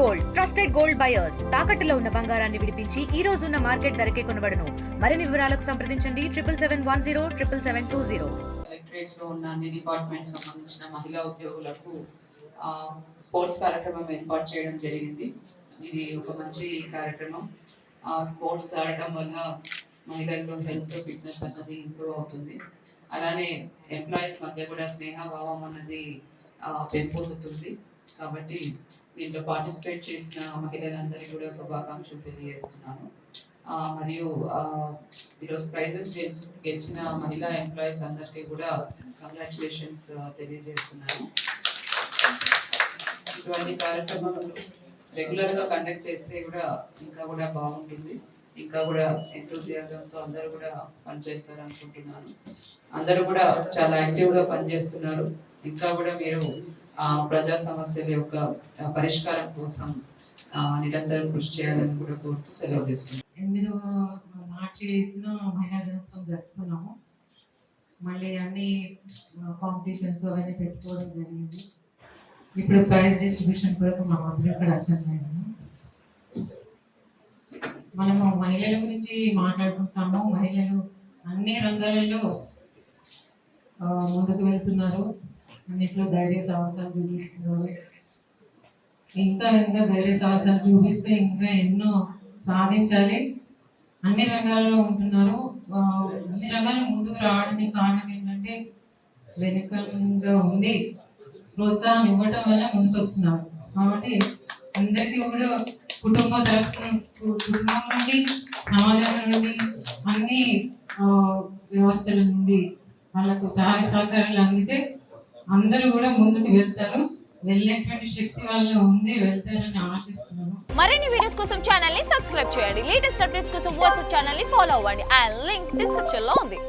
Gold trusted gold buyers తాకట్టులో ఉన్న బంగారాన్ని విడిపించి ఈ రోజు ఉన్న మార్కెట్ ధరకే కొనబడును. మరిన్ని వివరాలకు సంప్రదించండి 7771077720. కలెక్టరేట్ లో ఉన్న అన్ని డిపార్ట్మెంట్స్ సంబంధించిన మహిళా ఉద్యోగులకు స్పోర్ట్స్ కార్యక్రమం ఏర్పాటు చేయడం జరిగింది. ఇది ఒక మంచి కార్యక్రమం. స్పోర్ట్స్ ఆడటం వల్ల మహిళల్లో హెల్త్ ఫిట్నెస్ అన్నది ఇంప్రూవ్ అవుతుంది. అలానే ఎంప్లాయీస్ మధ్య కూడా స్నేహభావం అన్నది పెంపొందుతుంది. కాబట్టి దీంట్లో పార్టిసిపేట్ చేసిన మహిళలందరికీ కూడా శుభాకాంక్షలు తెలియజేస్తున్నాను. మరియు ఈరోజు ప్రైజెస్ గెలిచిన మహిళా ఎంప్లాయీస్ అందరికీ కూడా కంగ్రాచులేషన్స్ తెలియజేస్తున్నాను. ఇటువంటి కార్యక్రమాలు రెగ్యులర్గా కండక్ట్ చేస్తే కూడా ఇంకా కూడా బాగుంటుంది. ఇంకా కూడా ఎంతూజియాజంతో అందరూ కూడా పనిచేస్తారు అనుకుంటున్నాను. అందరూ కూడా చాలా యాక్టివ్గా పనిచేస్తున్నారు. ఇంకా కూడా మీరు ప్రజా సమస్యల యొక్క పరిష్కారం కోసం నిరంతరం కృషి చేయాలని కూడా కోరుతూ సెలవు తీసుకున్నాను. 8వ మార్చి మహిళా దినోత్సవం జరుపుకున్నాము. మళ్ళీ అన్ని కాంపిటీషన్స్ అవన్నీ పెట్టుకోవడం జరిగింది. ఇప్పుడు ప్రైజ్ డిస్ట్రిబ్యూషన్ కొరకు మా అందరూ ఇక్కడ అసెంబ్లీ అయ్యాము. మనము మహిళల గురించి మాట్లాడుకుంటాము. మహిళలు అన్ని రంగాలలో ముందుకు వెళ్తున్నారు. అన్నిట్లో ధైర్య సాహసాలు చూపిస్తున్నారు. ఇంకా ధైర్య సాహసాలు చూపిస్తూ ఇంకా ఎన్నో సాధించాలి. అన్ని రంగాల్లో ఉంటున్నారు. అన్ని రంగాల్లో ముందుకు రావడానికి కారణం ఏంటంటే వెనుకగా ఉండి ప్రోత్సాహం ఇవ్వటం వల్ల ముందుకు వస్తున్నారు. కాబట్టి అందరికీ కూడా కుటుంబం నుండి సమాజం నుండి అన్ని వ్యవస్థల నుండి వాళ్ళకు సహాయ సహకారాలు అందితే అందరూ కూడా ముందుకు వెళ్తారు. వెళ్ళేటువంటి శక్తి వాళ్ళ ఉంది, వెళ్తారని ఆశిస్తున్నాను. మరిన్ని వీడియోస్ కోసం ఛానల్ ని సబ్స్క్రైబ్ చేయండి. లేటెస్ట్ అప్డేట్స్ కోసం వాట్సాప్ ఛానల్ ని ఫాలో అవ్వండి. ఆ లింక్ డిస్క్రిప్షన్ లో ఉంది.